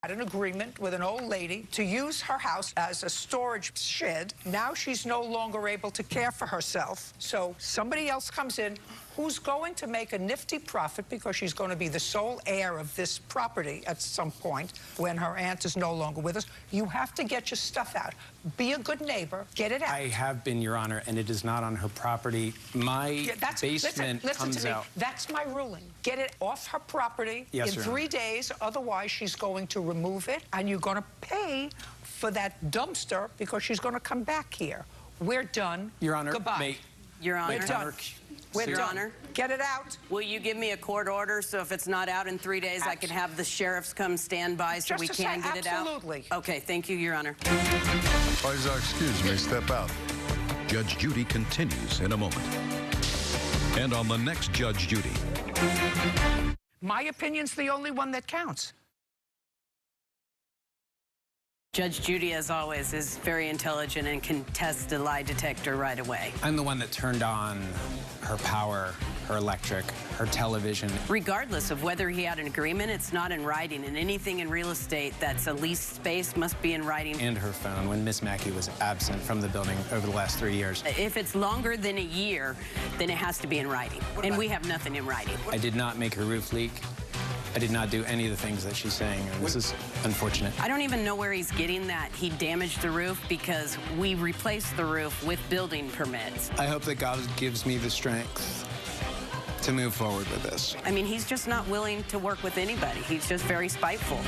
Had an agreement with an old lady to use her house as a storage shed. Now she's no longer able to care for herself. So somebody else comes in who's going to make a nifty profit because she's going to be the sole heir of this property at some point when her aunt is no longer with us. You have to get your stuff out. Be a good neighbor. Get it out. I have been, Your Honor, and it is not on her property. My basement listen comes to me. out. That's my ruling. Get it off her property in 3 days. Otherwise, she's going to remove it, and you're going to pay for that dumpster because she's going to come back here. We're done. Your Honor, goodbye. Your Honor. We're done. We're Your done. Honor. Get it out. Will you give me a court order so if it's not out in 3 days, I can have the sheriffs come stand by so we can get it out? Absolutely. Okay, thank you, Your Honor. Please excuse me, step out. Judge Judy continues in a moment. And on the next Judge Judy. My opinion's the only one that counts. Judge Judy, as always, is very intelligent and can test the lie detector right away. I'm the one that turned on her power, her electric, her television. Regardless of whether he had an agreement, it's not in writing, and anything in real estate that's a leased space must be in writing. And her phone when Miss Mackey was absent from the building over the last 3 years. If it's longer than a year, then it has to be in writing, and we have nothing in writing. I did not make her roof leak. I did not do any of the things that she's saying, and this is unfortunate. I don't even know where he's getting that. He damaged the roof because we replaced the roof with building permits. I hope that God gives me the strength to move forward with this. I mean, he's just not willing to work with anybody. He's just very spiteful.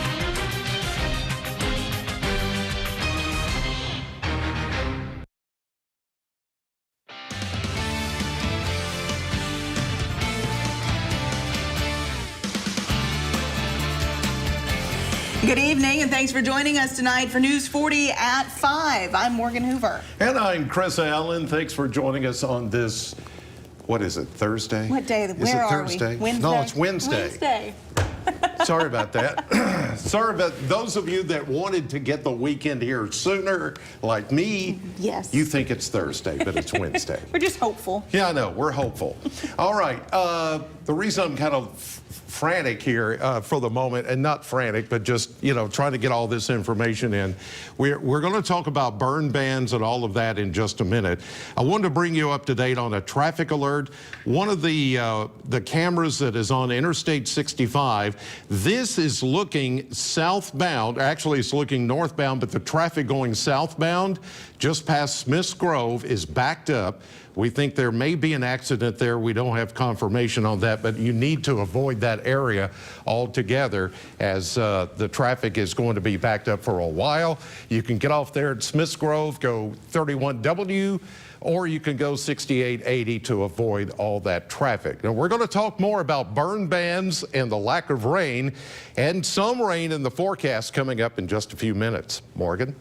Good evening, and thanks for joining us tonight for News 40 at 5. I'm Morgan Hoover. And I'm Chris Allen. Thanks for joining us on this, what is it, Thursday? What day? Is Where it are Thursday? we? Wednesday? No, it's Wednesday. Wednesday. Sorry about that. Sorry about those of you that wanted to get the weekend here sooner, like me. Yes. You think it's Thursday, but it's Wednesday. We're just hopeful. Yeah, I know. We're hopeful. All right. The reason I'm kind of frantic here for the moment, and not frantic, but just, you know, trying to get all this information in. We're going to talk about burn bans and all of that in just a minute. I wanted to bring you up to date on a traffic alert. One of the cameras that is on Interstate 65, this is looking southbound. Actually, it's looking northbound, but the traffic going southbound just past Smith's Grove is backed up. We think there may be an accident there. We don't have confirmation on that, but you need to avoid that area altogether as the traffic is going to be backed up for a while. You can get off there at Smith's Grove, go 31W, or you can go 6880 to avoid all that traffic. Now, we're going to talk more about burn bans and the lack of rain, and some rain in the forecast coming up in just a few minutes. Morgan?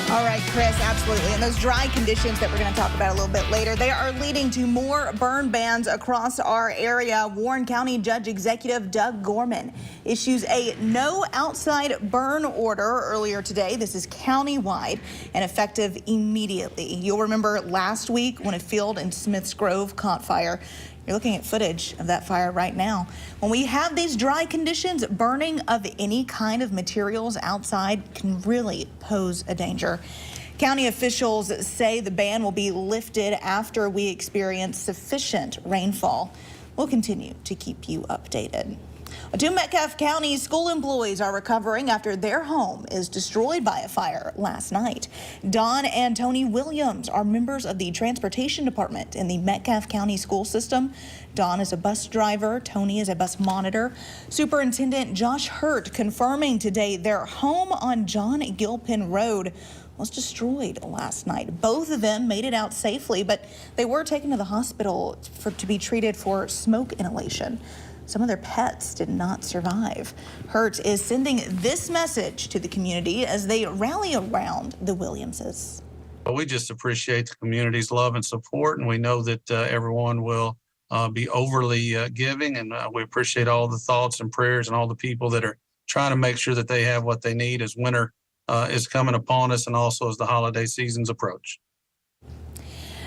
All right, Chris, absolutely. And those dry conditions that we're going to talk about a little bit later, they are leading to more burn bans across our area. Warren County Judge Executive Doug Gorman issues a no outside burn order earlier today. This is countywide and effective immediately. You'll remember last week when a field in Smith's Grove caught fire. You're looking at footage of that fire right now. When we have these dry conditions, burning of any kind of materials outside can really pose a danger. County officials say the ban will be lifted after we experience sufficient rainfall. We'll continue to keep you updated. Two Metcalfe County school employees are recovering after their home is destroyed by a fire last night. Don and Tony Williams are members of the transportation department in the Metcalfe County school system. Don is a bus driver, Tony is a bus monitor. Superintendent Josh Hurt confirming today their home on John Gilpin Road was destroyed last night. Both of them made it out safely, but they were taken to the hospital to be treated for smoke inhalation. Some of their pets did not survive. Hurt is sending this message to the community as they rally around the Williamses. We just appreciate the community's love and support, and we know that everyone will be overly giving, and we appreciate all the thoughts and prayers and all the people that are trying to make sure that they have what they need as winter is coming upon us and also as the holiday seasons approach.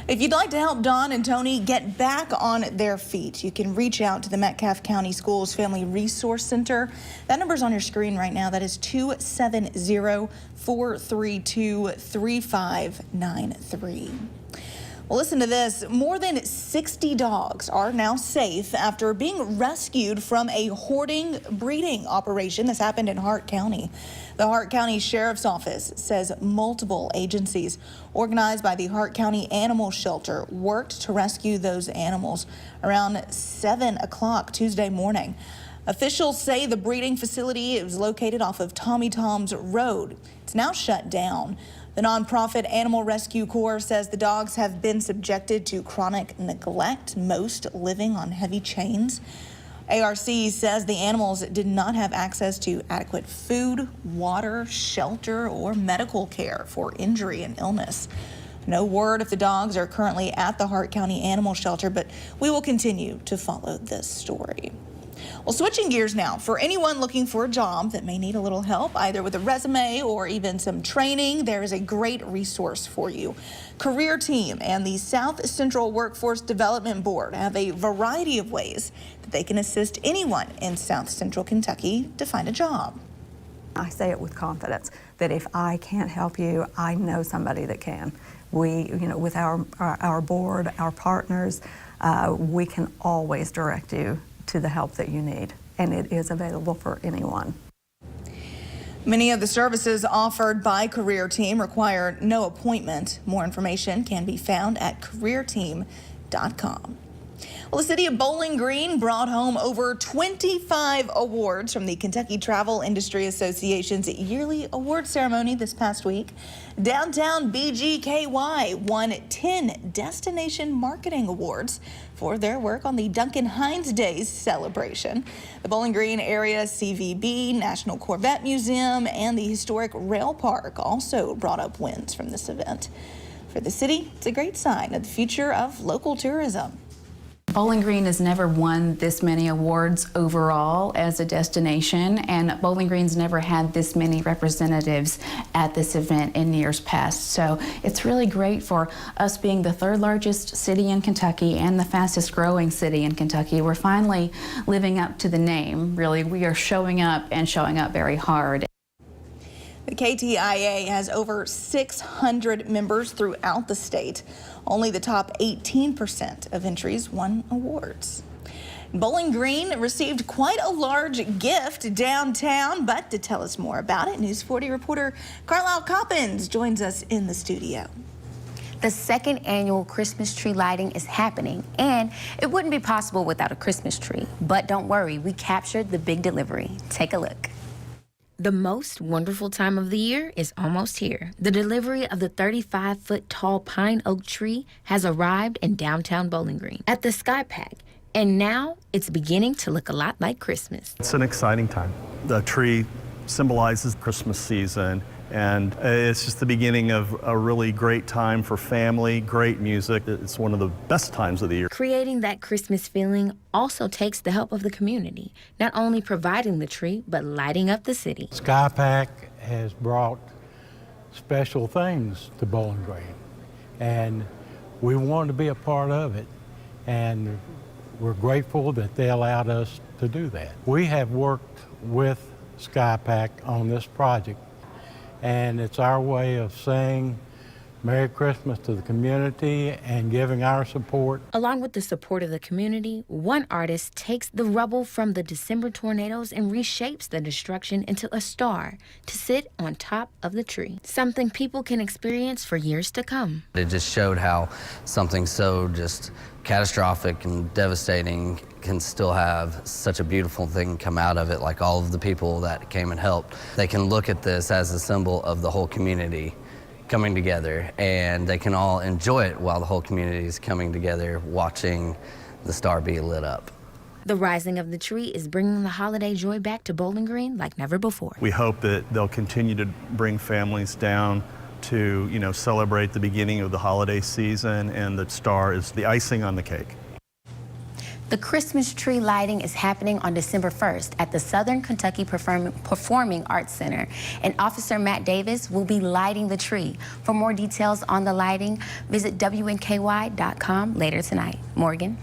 If you'd like to help Don and Tony get back on their feet, you can reach out to the Metcalfe County Schools Family Resource Center. That number's on your screen right now. That is 270-432-3593. Well, listen to this. More than 60 dogs are now safe after being rescued from a hoarding breeding operation. This happened in Hart County. The Hart County Sheriff's Office says multiple agencies organized by the Hart County Animal Shelter worked to rescue those animals around 7 o'clock Tuesday morning. Officials say the breeding facility is located off of Tommy Tom's Road. It's now shut down. The nonprofit Animal Rescue Corps says the dogs have been subjected to chronic neglect, most living on heavy chains. ARC says the animals did not have access to adequate food, water, shelter, or medical care for injury and illness. No word if the dogs are currently at the Hart County Animal Shelter, but we will continue to follow this story. Well, switching gears now, for anyone looking for a job that may need a little help, either with a resume or even some training, there is a great resource for you. Career Team and the South Central Workforce Development Board have a variety of ways that they can assist anyone in South Central Kentucky to find a job. I say it with confidence that if I can't help you, I know somebody that can. We, with our board, our partners, we can always direct you to the help that you need, and it is available for anyone. Many of the services offered by Career Team require no appointment. More information can be found at careerteam.com. Well, the city of Bowling Green brought home over 25 awards from the Kentucky Travel Industry Association's yearly award ceremony this past week. Downtown BGKY won 10 Destination Marketing Awards for their work on the Duncan Hines Days celebration. The Bowling Green Area CVB, National Corvette Museum, and the Historic Rail Park also brought up wins from this event. For the city, it's a great sign of the future of local tourism. Bowling Green has never won this many awards overall as a destination, and Bowling Green's never had this many representatives at this event in years past. So it's really great for us being the third largest city in Kentucky and the fastest growing city in Kentucky. We're finally living up to the name. Really, we are showing up and showing up very hard. The KTIA has over 600 members throughout the state. Only the top 18% of entries won awards. Bowling Green received quite a large gift downtown, but to tell us more about it, News 40 reporter Carlisle Coppins joins us in the studio. The second annual Christmas tree lighting is happening, and it wouldn't be possible without a Christmas tree. But don't worry, we captured the big delivery. Take a look. The most wonderful time of the year is almost here. The delivery of the 35-foot tall pine oak tree has arrived in downtown Bowling Green at the Sky Pack, and now it's beginning to look a lot like Christmas. It's an exciting time. The tree symbolizes Christmas season, and it's just the beginning of a really great time for family, great music. It's one of the best times of the year. Creating that Christmas feeling also takes the help of the community, not only providing the tree, but lighting up the city. Sky Pack has brought special things to Bowling Green, and we wanted to be a part of it, and we're grateful that they allowed us to do that. We have worked with Sky Pack on this project, and it's our way of saying Merry Christmas to the community and giving our support. Along with the support of the community, one artist takes the rubble from the December tornadoes and reshapes the destruction into a star to sit on top of the tree, something people can experience for years to come. It just showed how something so just catastrophic and devastating can still have such a beautiful thing come out of it, like all of the people that came and helped. They can look at this as a symbol of the whole community coming together, and they can all enjoy it while the whole community is coming together watching the star be lit up. The rising of the tree is bringing the holiday joy back to Bowling Green like never before. We hope that they'll continue to bring families down to, celebrate the beginning of the holiday season, and the star is the icing on the cake. The Christmas tree lighting is happening on December 1st at the Southern Kentucky Performing Arts Center, and Officer Matt Davis will be lighting the tree. For more details on the lighting, visit WNKY.com later tonight. Morgan.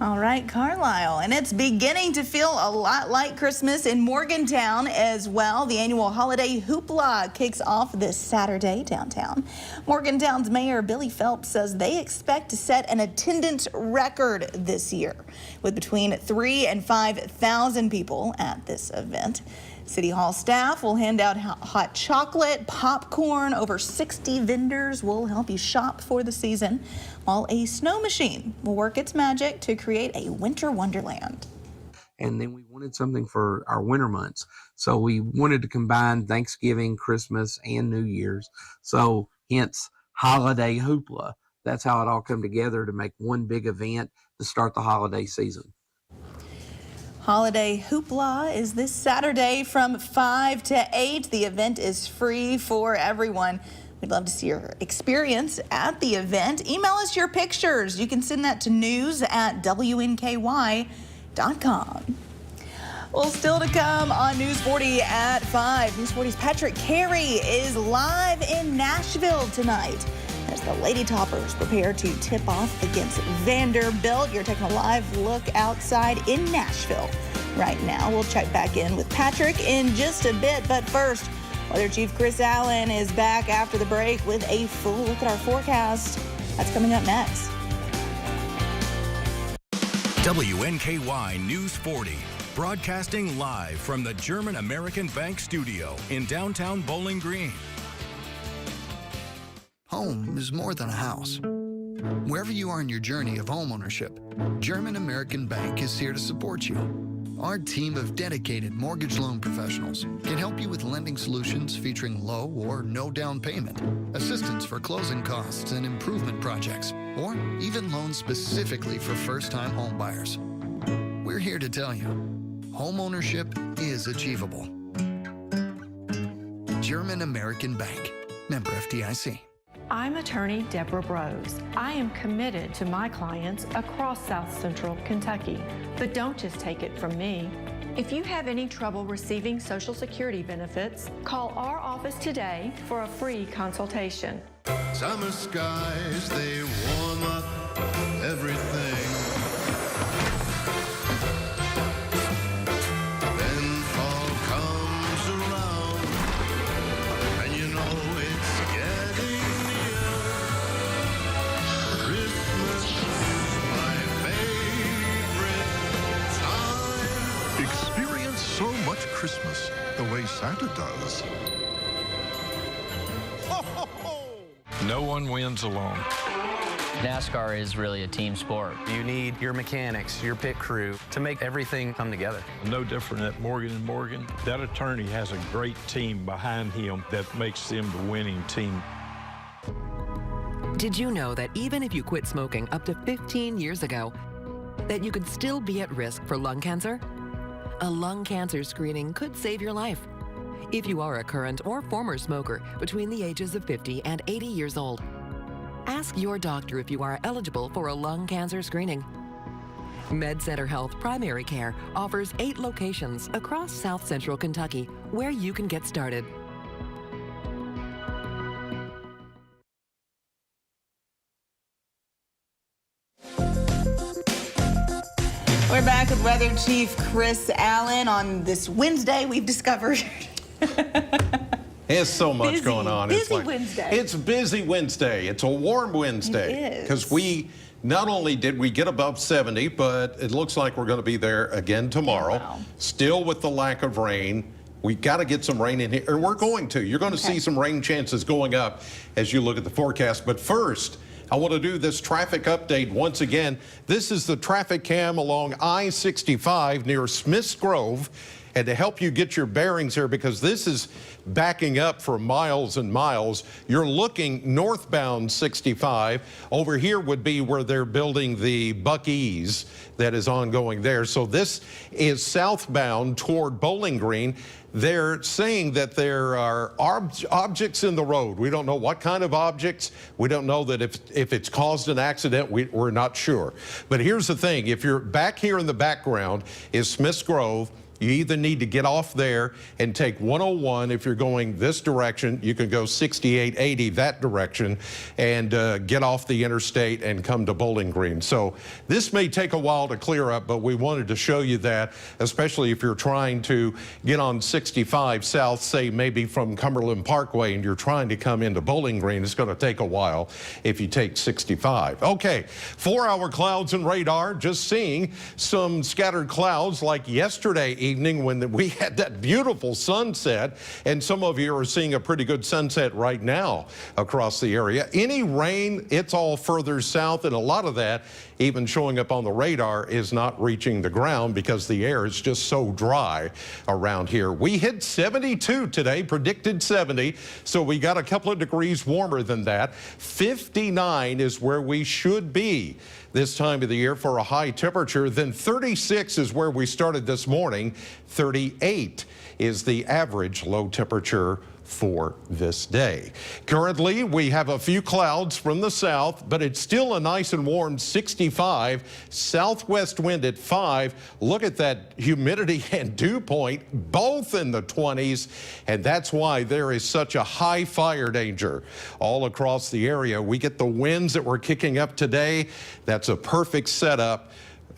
All right, Carlisle, and it's beginning to feel a lot like Christmas in Morgantown as well. The annual holiday hoopla kicks off this Saturday downtown. Morgantown's Mayor Billy Phelps says they expect to set an attendance record this year with between 3,000 and 5,000 people at this event. City Hall staff will hand out hot chocolate, popcorn. Over 60 vendors will help you shop for the season, while a snow machine will work its magic to create a winter wonderland. And then we wanted something for our winter months. So we wanted to combine Thanksgiving, Christmas, and New Year's. So hence holiday hoopla. That's how it all come together to make one big event to start the holiday season. Holiday Hoopla is this Saturday from 5 to 8. The event is free for everyone. We'd love to see your experience at the event. Email us your pictures. You can send that to news@WNKY.com. Well, still to come on News 40 at 5. News 40's Patrick Carey is live in Nashville tonight as the Lady Toppers prepare to tip off against Vanderbilt. You're taking a live look outside in Nashville right now. We'll check back in with Patrick in just a bit, but first, Weather Chief Chris Allen is back after the break with a full look at our forecast. That's coming up next. WNKY News 40, broadcasting live from the German American Bank studio in downtown Bowling Green. Home is more than a house. Wherever you are in your journey of homeownership, German American Bank is here to support you. Our team of dedicated mortgage loan professionals can help you with lending solutions featuring low or no down payment, assistance for closing costs and improvement projects, or even loans specifically for first-time home buyers. We're here to tell you, homeownership is achievable. German American Bank, member FDIC. I'm attorney Deborah Brose. I am committed to my clients across South Central Kentucky. But don't just take it from me. If you have any trouble receiving Social Security benefits, call our office today for a free consultation. Summer skies, they warm up everything. Then fall comes around, and you know it's getting near. Christmas, my favorite time. Experience so much Christmas the way Santa does. No one wins alone. NASCAR is really a team sport. You need your mechanics, your pit crew to make everything come together. No different at Morgan & Morgan. That attorney has a great team behind him that makes them the winning team. Did you know that even if you quit smoking up to 15 years ago, that you could still be at risk for lung cancer? A lung cancer screening could save your life. If you are a current or former smoker between the ages of 50 and 80 years old, ask your doctor if you are eligible for a lung cancer screening. MedCenter Health Primary Care offers 8 locations across South Central Kentucky where you can get started. We're back with Weather Chief Chris Allen. On this Wednesday, we've discovered There's so much going on. Busy Wednesday. It's busy Wednesday. It's a warm Wednesday. It is. Because we, not only did we get above 70, but it looks like we're going to be there again tomorrow. Wow. Still with the lack of rain. We got to get some rain in here, or we're going to. You're going to see some rain chances going up as you look at the forecast. But first, I want to do this traffic update once again. This is the traffic cam along I-65 near Smiths Grove. And to help you get your bearings here, because this is backing up for miles and miles, you're looking northbound 65. Over here would be where they're building the Buc-ee's that is ongoing there. So this is southbound toward Bowling Green. they're saying that there are objects in the road. We don't know what kind of objects. We don't know that if it's caused an accident. We're not sure. But here's the thing. If you're back here in the background is Smiths Grove, you either need to get off there and take 101 if you're going this direction. You can go 68, 80 that direction and get off the interstate and come to Bowling Green. So this may take a while to clear up, but we wanted to show you that, especially if you're trying to get on 65 south, say maybe from Cumberland Parkway, and you're trying to come into Bowling Green. It's going to take a while if you take 65. Okay, 4-hour clouds and radar. Just seeing some scattered clouds like yesterday evening when we had that beautiful sunset, and some of you are seeing a pretty good sunset right now across the area. Any rain, it's all further south, and a lot of that even showing up on the radar is not reaching the ground because the air is just so dry around here. We hit 72 today, predicted 70, so we got a couple of degrees warmer than that. 59 is where we should be this time of the year for a high temperature. Then 36 is where we started this morning. 38 is the average low temperature for this day. Currently, we have a few clouds from the south, but it's still a nice and warm 65. Southwest wind at 5. Look at that humidity and dew point, both in the 20s, and that's why there is such a high fire danger all across the area. We get the winds that we're kicking up today. That's a perfect setup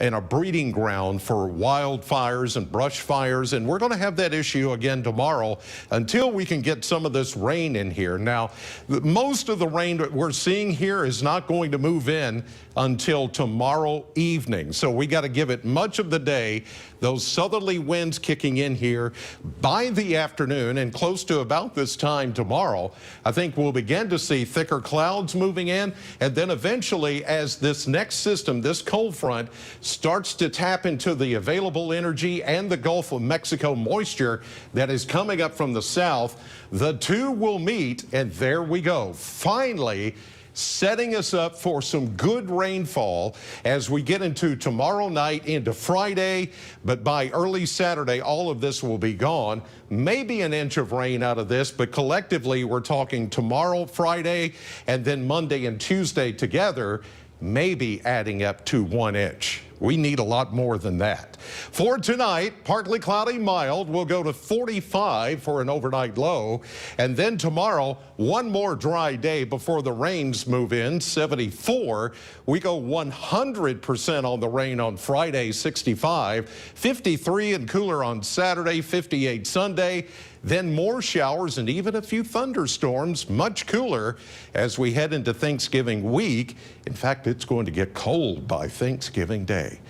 and a breeding ground for wildfires and brush fires. And we're going to have that issue again tomorrow until we can get some of this rain in here. Now, most of the rain that we're seeing here is not going to move in until tomorrow evening. So we got to give it much of the day. Those southerly winds kicking in here by the afternoon, and close to about this time tomorrow, I think we'll begin to see thicker clouds moving in. And then eventually, as this next system, this cold front, starts to tap into the available energy and the Gulf of Mexico moisture that is coming up from the south, the two will meet, and there we go. Finally, setting us up for some good rainfall as we get into tomorrow night into Friday. But by early Saturday, all of this will be gone. Maybe an inch of rain out of this, but collectively we're talking tomorrow, Friday, and then Monday and Tuesday together, maybe adding up to 1 inch. We need a lot more than that. For tonight, partly cloudy, mild. We'll go to 45 for an overnight low. And then tomorrow, one more dry day before the rains move in, 74. We go 100% on the rain on Friday, 65. 53 and cooler on Saturday, 58 Sunday. Then more showers and even a few thunderstorms, much cooler as we head into Thanksgiving week. In fact, it's going to get cold by Thanksgiving Day.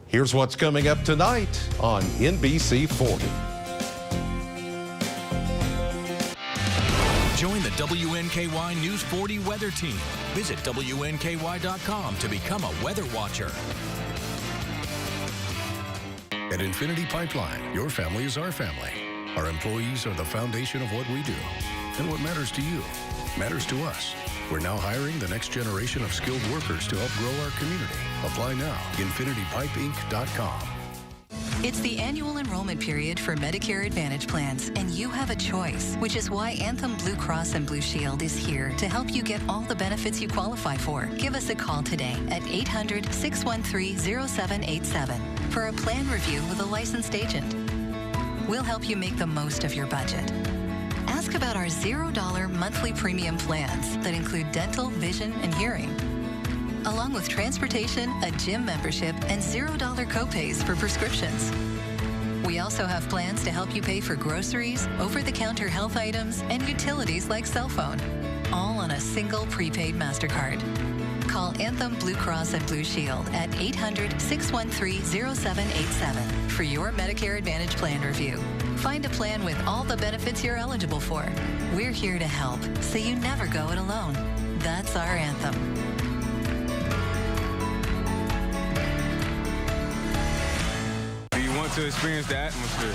Here's what's coming up tonight on NBC 40. Join the WNKY News 40 weather team. Visit WNKY.com to become a weather watcher. At Infinity Pipeline, your family is our family. Our employees are the foundation of what we do. And what matters to you matters to us. We're now hiring the next generation of skilled workers to help grow our community. Apply now. InfinityPipeInc.com. It's the annual enrollment period for Medicare Advantage plans, and you have a choice, which is why Anthem Blue Cross and Blue Shield is here to help you get all the benefits you qualify for. Give us a call today at 800-613-0787 for a plan review with a licensed agent. We'll help you make the most of your budget. Ask about our $0 monthly premium plans that include dental, vision, and hearing, along with transportation, a gym membership, and $0 copays for prescriptions. We also have plans to help you pay for groceries, over-the-counter health items, and utilities like cell phone, all on a single prepaid MasterCard. Call Anthem Blue Cross and Blue Shield at 800-613-0787 for your Medicare Advantage plan review. Find a plan with all the benefits you're eligible for. We're here to help, so you never go it alone. That's our anthem. Do you want to experience the atmosphere?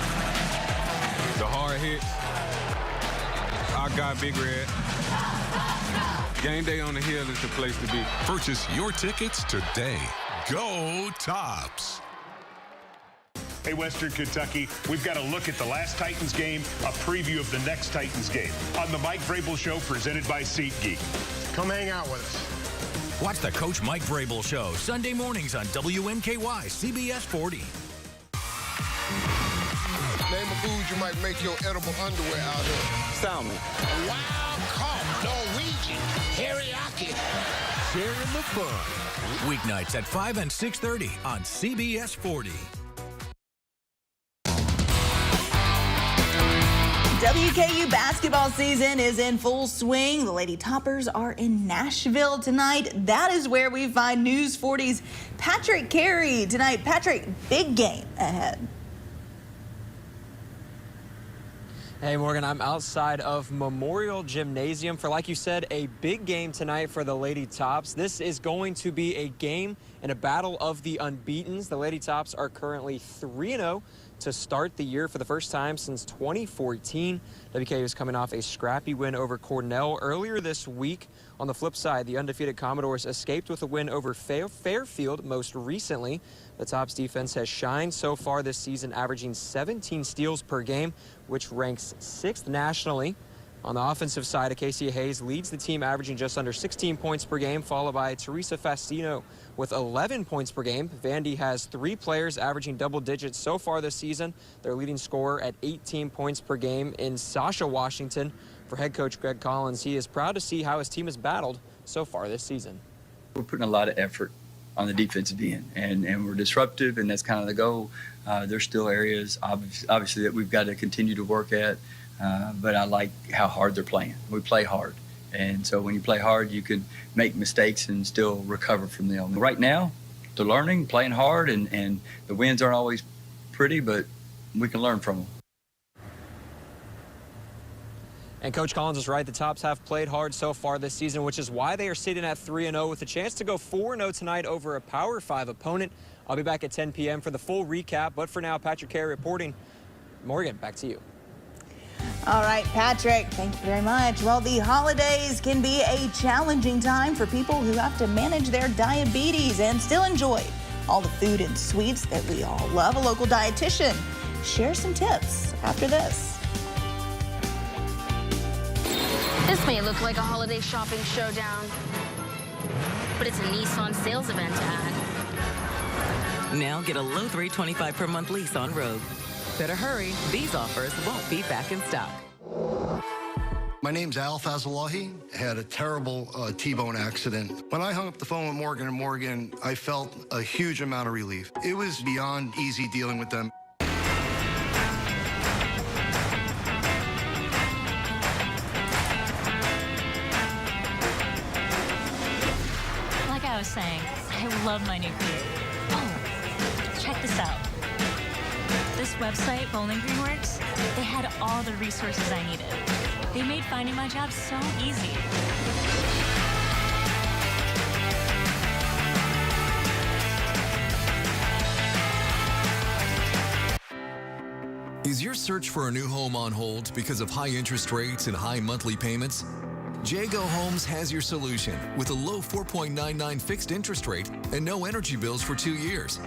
The hard hits? I got Big Red. Game day on the hill is the place to be. Purchase your tickets today. Go Tops! Hey, Western Kentucky, we've got a look at the last Titans game, a preview of the next Titans game on the Mike Vrabel Show presented by SeatGeek. Come hang out with us. Watch the Coach Mike Vrabel Show Sunday mornings on WNKY CBS 40. Name a food you might make your edible underwear out of. Salmon. Wild caught Norwegian teriyaki. Sharing the fun. Weeknights at 5 and 6:30 on CBS 40. WKU basketball season is in full swing. The Lady Toppers are in Nashville tonight. That is where we find News 40's Patrick Carey tonight. Patrick, big game ahead. Hey, Morgan, I'm outside of Memorial Gymnasium for, like you said, a big game tonight for the Lady Tops. This is going to be a game in a battle of the unbeatens. The Lady Tops are currently 3-0 to start the year for the first time since 2014. WKU is coming off a scrappy win over Cornell earlier this week. On the flip side, the undefeated Commodores escaped with a win over Fairfield most recently. The Tops defense has shined so far this season, averaging 17 steals per game, which ranks 6th nationally. On the offensive side, Acacia Hayes leads the team, averaging just under 16 points per game, followed by Teresa Fastino with 11 points per game. Vandy has 3 players averaging double digits so far this season. Their leading scorer at 18 points per game in Sasha Washington. For head coach Greg Collins, he is proud to see how his team has battled so far this season. We're putting a lot of effort on the defensive end, and we're disruptive, and that's kind of the goal. There's still areas, obviously, that we've got to continue to work at. But I like how hard they're playing. We play hard. And so when you play hard, you can make mistakes and still recover from them. Right now, they're learning, playing hard, and the wins aren't always pretty, but we can learn from them. And Coach Collins is right. The Tops have played hard so far this season, which is why they are sitting at 3-0 with a chance to go 4-0 tonight over a Power 5 opponent. I'll be back at 10 p.m. for the full recap. But for now, Patrick Carey reporting. Morgan, back to you. All right, Patrick, thank you very much. Well, the holidays can be a challenging time for people who have to manage their diabetes and still enjoy all the food and sweets that we all love. A local dietitian shares some tips after this. This may look like a holiday shopping showdown, but it's a Nissan sales event ad. Now get a low $325 per month lease on Rogue. Better hurry, these offers won't be back in stock. My name's Al Fazalahi. I had a terrible T-bone accident. When I hung up the phone with Morgan & Morgan, I felt a huge amount of relief. It was beyond easy dealing with them. Like I was saying, I love my new career. Oh, check this out. This website, Bowling Green Works, they had all the resources I needed. They made finding my job so easy. Is your search for a new home on hold because of high interest rates and high monthly payments? Jago Homes has your solution with a low 4.99 fixed interest rate and no energy bills for 2 years.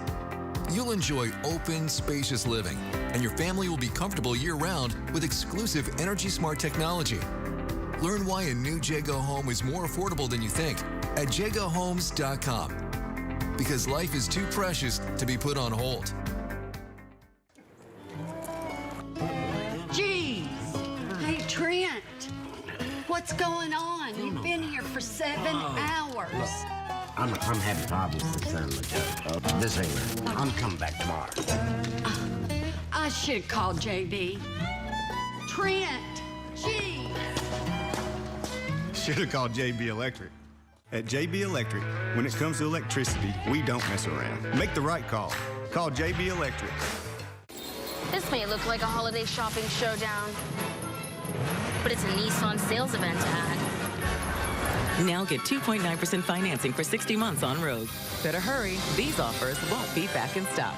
You'll enjoy open, spacious living, and your family will be comfortable year-round with exclusive energy-smart technology. Learn why a new Jago home is more affordable than you think at jagohomes.com. Because life is too precious to be put on hold. Geez. Hey, Trent. What's going on? You've been here for 7 hours. I'm having problems with this ain't I'm coming back tomorrow. I should have called JB. Trent, gee. Should have called JB Electric. At JB Electric, when it comes to electricity, we don't mess around. Make the right call. Call JB Electric. This may look like a holiday shopping showdown, but it's a Nissan sales event ad. Now get 2.9% financing for 60 months on Rogue. Better hurry, these offers won't be back in stock.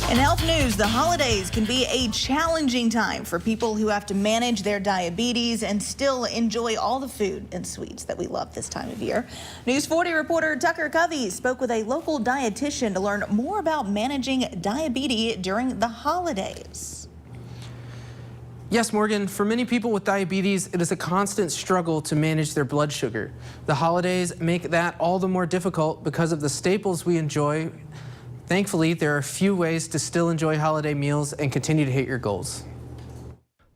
In health news, the holidays can be a challenging time for people who have to manage their diabetes and still enjoy all the food and sweets that we love this time of year. News 40 reporter Tucker Covey spoke with a local dietitian to learn more about managing diabetes during the holidays. Yes, Morgan, for many people with diabetes, it is a constant struggle to manage their blood sugar. The holidays make that all the more difficult because of the staples we enjoy. Thankfully, there are a few ways to still enjoy holiday meals and continue to hit your goals.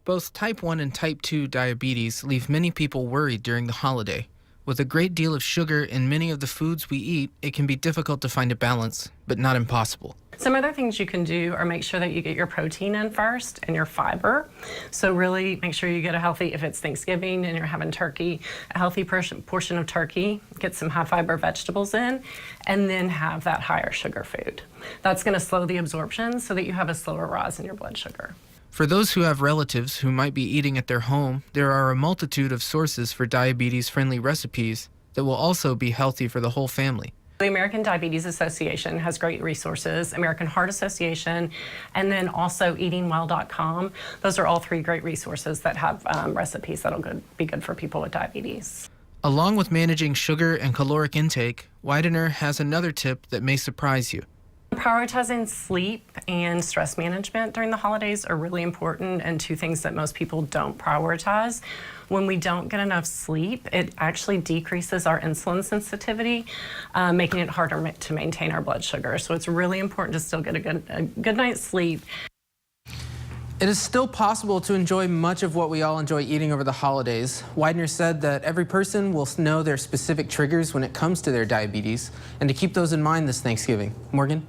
Both type 1 and type 2 diabetes leave many people worried during the holiday. With a great deal of sugar in many of the foods we eat, it can be difficult to find a balance, but not impossible. Some other things you can do are make sure that you get your protein in first and your fiber. So really make sure you get a healthy, if it's Thanksgiving and you're having turkey, a healthy portion of turkey, get some high fiber vegetables in, and then have that higher sugar food. That's going to slow the absorption so that you have a slower rise in your blood sugar. For those who have relatives who might be eating at their home, there are a multitude of sources for diabetes-friendly recipes that will also be healthy for the whole family. The American Diabetes Association has great resources, American Heart Association, and then also eatingwell.com. Those are all three great resources that have recipes that'll be good for people with diabetes. Along with managing sugar and caloric intake, Widener has another tip that may surprise you. Prioritizing sleep and stress management during the holidays are really important, and two things that most people don't prioritize. When we don't get enough sleep, it actually decreases our insulin sensitivity, making it harder to maintain our blood sugar. So it's really important to still get a good night's sleep. It is still possible to enjoy much of what we all enjoy eating over the holidays. Widener said that every person will know their specific triggers when it comes to their diabetes, and to keep those in mind this Thanksgiving. Morgan?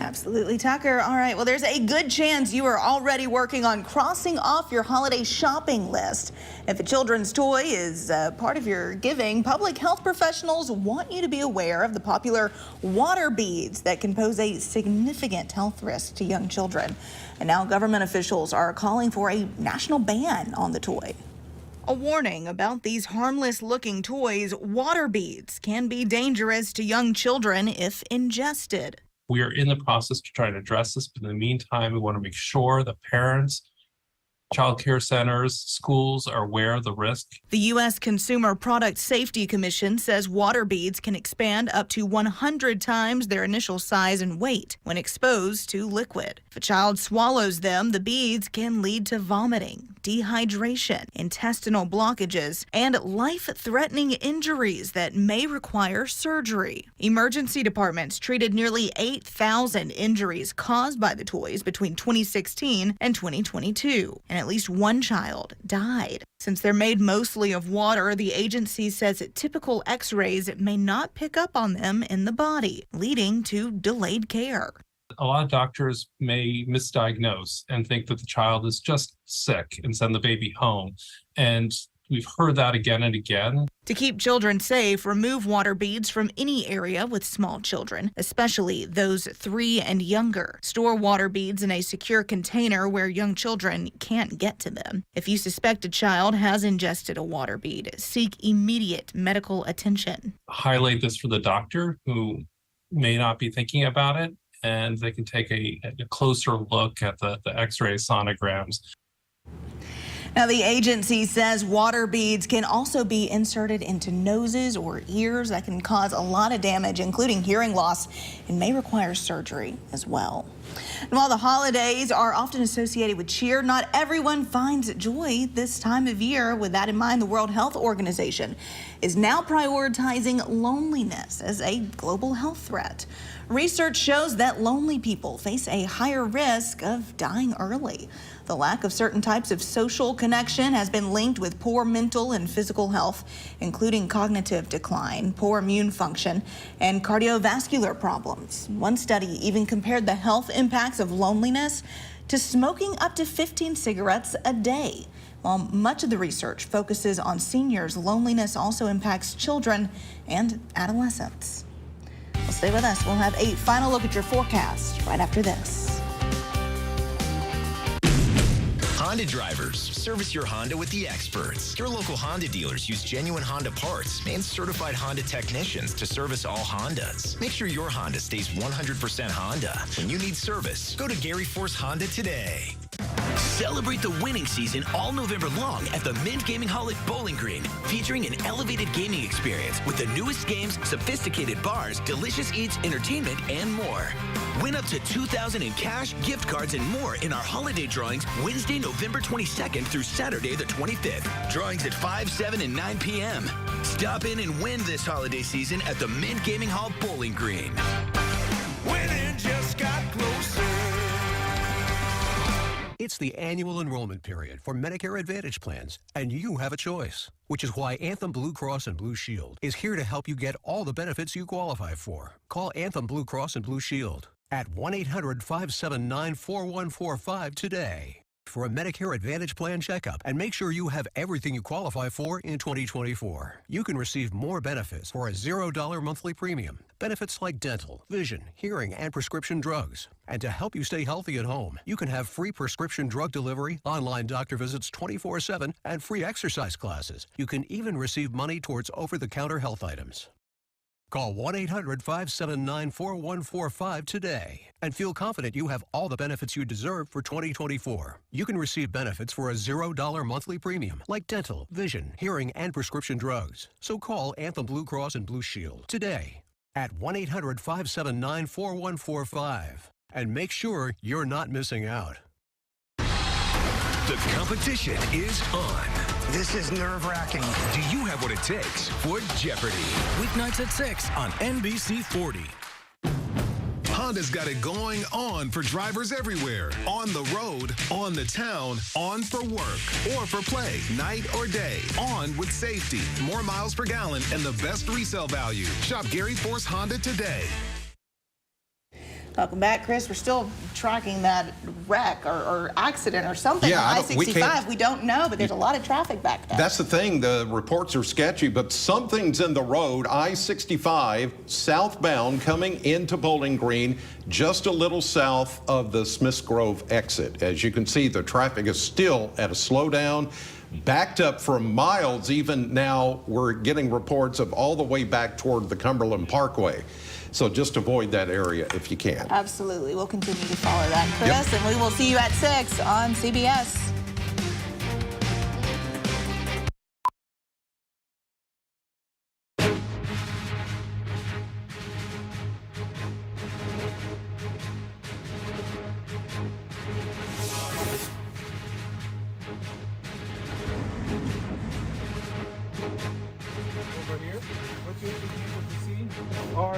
Absolutely, Tucker. All right, well, there's a good chance you are already working on crossing off your holiday shopping list. If a children's toy is part of your giving, public health professionals want you to be aware of the popular water beads that can pose a significant health risk to young children. And now government officials are calling for a national ban on the toy. A warning about these harmless-looking toys, water beads can be dangerous to young children if ingested. We are in the process of trying to address this, but in the meantime, we want to make sure that parents, child care centers, schools are aware of the risk. The U.S. Consumer Product Safety Commission says water beads can expand up to 100 times their initial size and weight when exposed to liquid. If a child swallows them, the beads can lead to vomiting, dehydration, intestinal blockages, and life-threatening injuries that may require surgery. Emergency departments treated nearly 8,000 injuries caused by the toys between 2016 and 2022. And at least one child died. Since they're made mostly of water, the agency says that typical x-rays may not pick up on them in the body, leading to delayed care. A lot of doctors may misdiagnose and think that the child is just sick and send the baby home. And we've heard that again and again. To keep children safe, remove water beads from any area with small children, especially those 3 and younger. Store water beads in a secure container where young children can't get to them. If you suspect a child has ingested a water bead, seek immediate medical attention. Highlight this for the doctor who may not be thinking about it, and they can take a closer look at the x-ray sonograms. Now, the agency says water beads can also be inserted into noses or ears. That can cause a lot of damage, including hearing loss, and may require surgery as well. And while the holidays are often associated with cheer, not everyone finds joy this time of year. With that in mind, the World Health Organization is now prioritizing loneliness as a global health threat. Research shows that lonely people face a higher risk of dying early. The lack of certain types of social connection has been linked with poor mental and physical health, including cognitive decline, poor immune function, and cardiovascular problems. One study even compared the health impacts of loneliness to smoking up to 15 cigarettes a day. While much of the research focuses on seniors, loneliness also impacts children and adolescents. Well, stay with us. We'll have a final look at your forecast right after this. Honda drivers, service your Honda with the experts. Your local Honda dealers use genuine Honda parts and certified Honda technicians to service all Hondas. Make sure your Honda stays 100% Honda. When you need service, go to Gary Force Honda today. Celebrate the winning season all November long at the Mint Gaming Hall at Bowling Green, featuring an elevated gaming experience with the newest games, sophisticated bars, delicious eats, entertainment, and more. Win up to $2,000 in cash, gift cards, and more in our holiday drawings Wednesday, November 22nd through Saturday the 25th. Drawings at 5, 7, and 9 p.m. Stop in and win this holiday season at the Mint Gaming Hall Bowling Green. Winning just got closer. It's the annual enrollment period for Medicare Advantage plans, and you have a choice, which is why Anthem Blue Cross and Blue Shield is here to help you get all the benefits you qualify for. Call Anthem Blue Cross and Blue Shield at 1-800-579-4145 today for a Medicare Advantage plan checkup and make sure you have everything you qualify for in 2024. You can receive more benefits for a $0 monthly premium. Benefits like dental, vision, hearing, and prescription drugs. And to help you stay healthy at home, you can have free prescription drug delivery, online doctor visits 24/7, and free exercise classes. You can even receive money towards over-the-counter health items. Call 1-800-579-4145 today and feel confident you have all the benefits you deserve for 2024. You can receive benefits for a $0 monthly premium like dental, vision, hearing, and prescription drugs. So call Anthem Blue Cross and Blue Shield today at 1-800-579-4145 and make sure you're not missing out. The competition is on. This is nerve-wracking. Do you have what it takes for Jeopardy? Weeknights at 6 on NBC 40. Honda's got it going on for drivers everywhere. On the road, on the town, on for work or for play, night or day. On with safety, more miles per gallon, and the best resale value. Shop Gary Force Honda today. Welcome back, Chris. We're still tracking that wreck or accident or something on I-65. We don't know, but there's a lot of traffic back there. That's the thing. The reports are sketchy, but something's in the road. I-65 southbound coming into Bowling Green, just a little south of the Smiths Grove exit. As you can see, the traffic is still at a slowdown, backed up for miles. Even now, we're getting reports of all the way back toward the Cumberland Parkway. So just avoid that area if you can. Absolutely. We'll continue to follow that, Chris, and we will see you at 6 on CBS. Over here, what's your name of the scene? Or